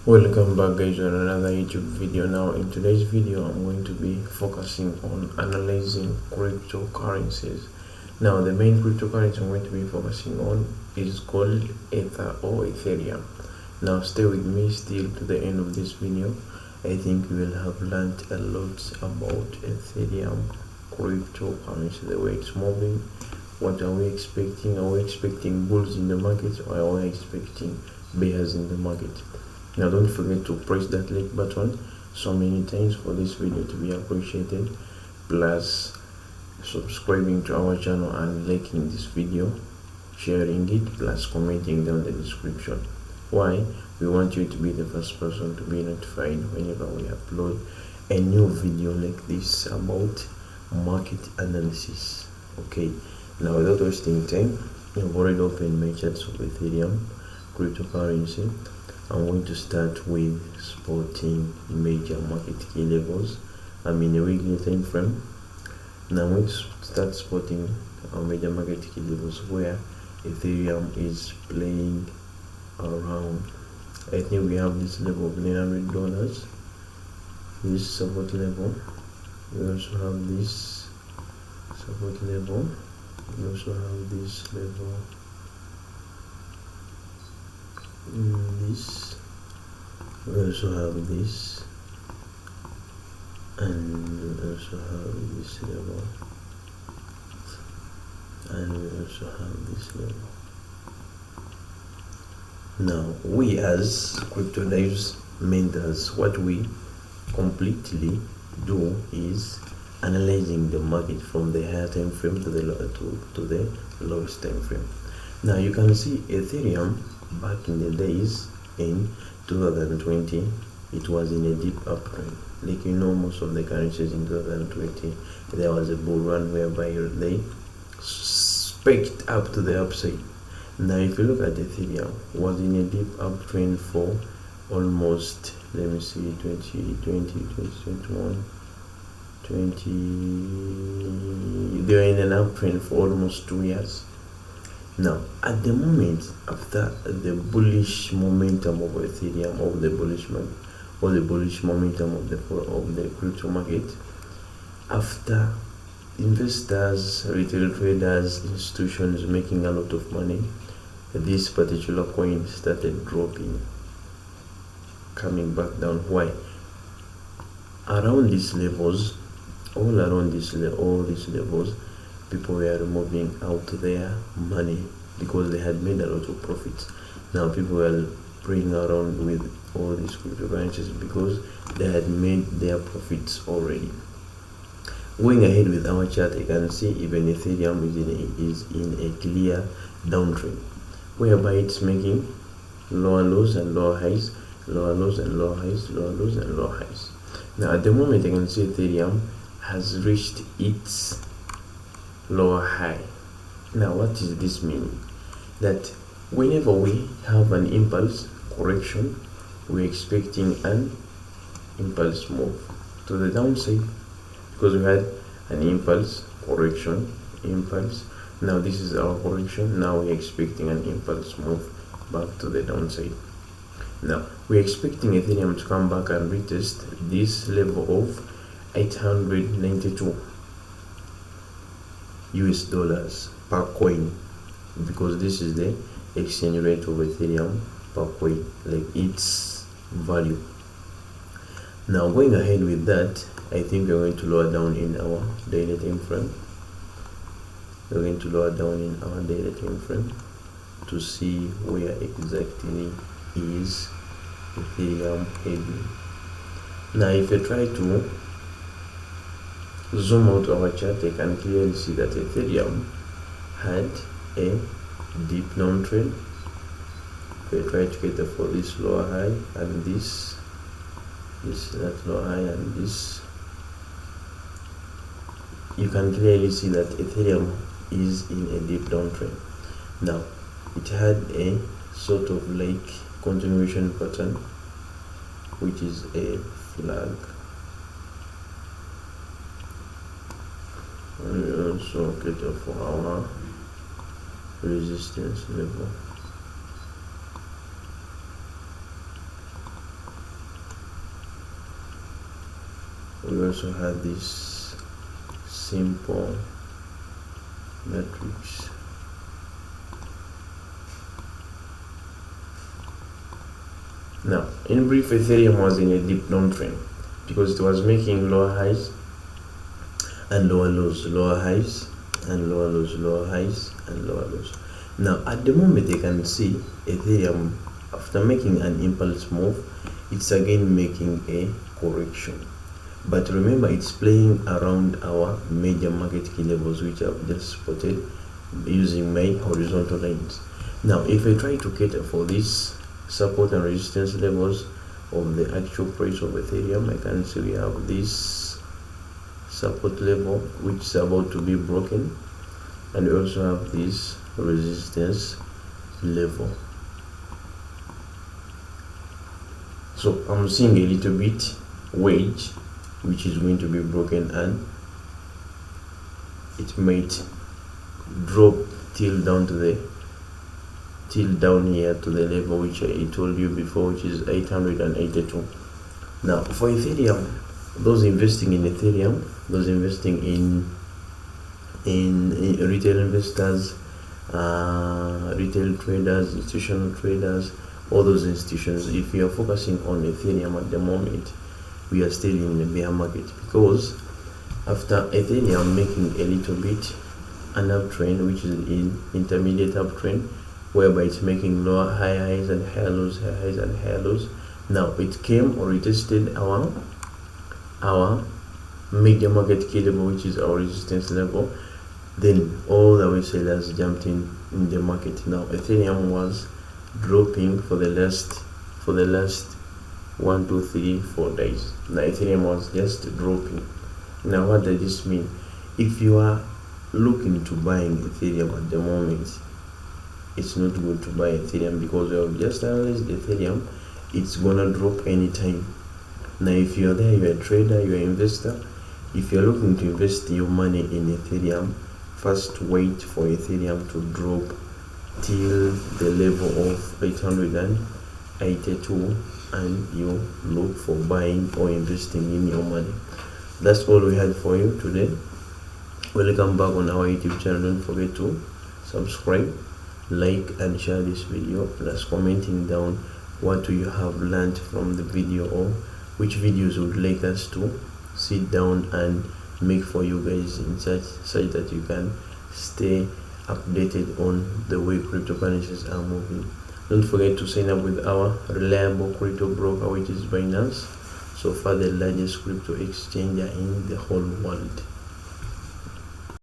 Welcome back guys on another YouTube video. Now in today's video I'm going to be focusing on analyzing cryptocurrencies. Now the main cryptocurrency I'm going to be focusing on is called Ether or Ethereum. Now stay with me still to the end of this video. I think you will have learned a lot about Ethereum cryptocurrency, the way it's moving. What are we expecting? Are we expecting bulls in the market, or are we expecting bears in the market? Now don't forget to press that like button so many times for this video to be appreciated, plus subscribing to our channel and liking this video, sharing it, plus commenting down the description. Why? We want you to be the first person to be notified whenever we upload a new video like this about market analysis. Okay, now without wasting time, I've already opened my charts of Ethereum cryptocurrency. I'm going to start with spotting major market key levels. I'm in a weekly time frame. Now I'm going to start spotting major market key levels where Ethereum is playing around. I think we have this level of $900, this support level. We also have this support level. We also have this level. This, we also have this, and we also have this level, and we also have this level. Now we as crypto lives mentors, what we completely do is analyzing the market from the higher time frame to the lowest time frame. Now you can see Ethereum back in the days in 2020, it was in a deep uptrend. Like most of the currencies in 2020, there was a bull run whereby they spiked up to the upside. Now if you look at Ethereum, was in a deep uptrend for almost, let me see, 2020, 2021, 20, they were in an uptrend for almost 2 years. Now at the moment, after the bullish momentum of Ethereum, of the bullish momentum of the crypto market, after investors, retail traders, institutions making a lot of money, this particular coin started dropping, coming back down. Why? Around these levels, all these levels, people were removing out their money because they had made a lot of profits. Now people were playing around with all these cryptocurrencies because they had made their profits already. Going ahead with our chart, you can see even Ethereum is in a clear downtrend, whereby it's making lower lows and lower highs, lower lows and lower highs, lower lows and lower highs. Now at the moment, you can see Ethereum has reached its lower high. Now what does this mean? That whenever we have an impulse correction, we're expecting an impulse move to the downside, because we had an impulse correction, impulse. Now this is our correction. Now we're expecting an impulse move back to the downside. Now we're expecting Ethereum to come back and retest this level of 892 US dollars per coin, because this is the exchange rate of Ethereum per coin, like its value. Now going ahead with that, I think we're going to lower down in our daily time frame. We're going to lower down in our daily time frame to see where exactly is Ethereum heading. Now if you try to zoom out our chart, you can clearly see that Ethereum had a deep downtrend. We try to cater for this lower high and this that lower high and this. You can clearly see that Ethereum is in a deep downtrend. Now it had a sort of like continuation pattern, which is a flag. And we also cater for our resistance level. we also have this simple matrix. Now, in brief, Ethereum was in a deep downtrend because it was making lower highs and lower lows, lower highs and lower lows, lower highs and lower lows. Now, at the moment, you can see Ethereum, after making an impulse move, it's again making a correction. But remember, it's playing around our major market key levels, which I've just spotted using my horizontal lines. Now, if I try to cater for this support and resistance levels of the actual price of Ethereum, I can see we have this support level which is about to be broken, and we also have this resistance level. So I'm seeing a little bit wedge which is going to be broken, and it might drop till down here to the level which I told you before, which is 882. Now for Ethereum, those investing in Ethereum, those investing in retail investors, retail traders, institutional traders, all those institutions, if you are focusing on Ethereum at the moment, we are still in the bear market, because after Ethereum making a little bit an uptrend, which is in intermediate uptrend, whereby it's making lower high highs and higher lows, high highs and higher lows. Now it came or retested our major market key level, which is our resistance level. Then all the way sellers jumped in the market. Now Ethereum was dropping for the last 1, 2, 3, 4 days. Now Ethereum was just dropping. Now what does this mean? If you are looking to buying Ethereum at the moment, it's not good to buy Ethereum, because we have just analyzed Ethereum, it's gonna drop anytime. Now if you're there, you're a trader, you're an investor, if you're looking to invest your money in Ethereum, first wait for Ethereum to drop till the level of 882, and you look for buying or investing in your money. That's all we had for you today. Welcome back on our YouTube channel. Don't forget to subscribe, like and share this video, plus commenting down what you have learned from the video, or which videos would like us to sit down and make for you guys, in such that you can stay updated on the way cryptocurrencies are moving. Don't forget to sign up with our reliable crypto broker, which is Binance, so far the largest crypto exchanger in the whole world.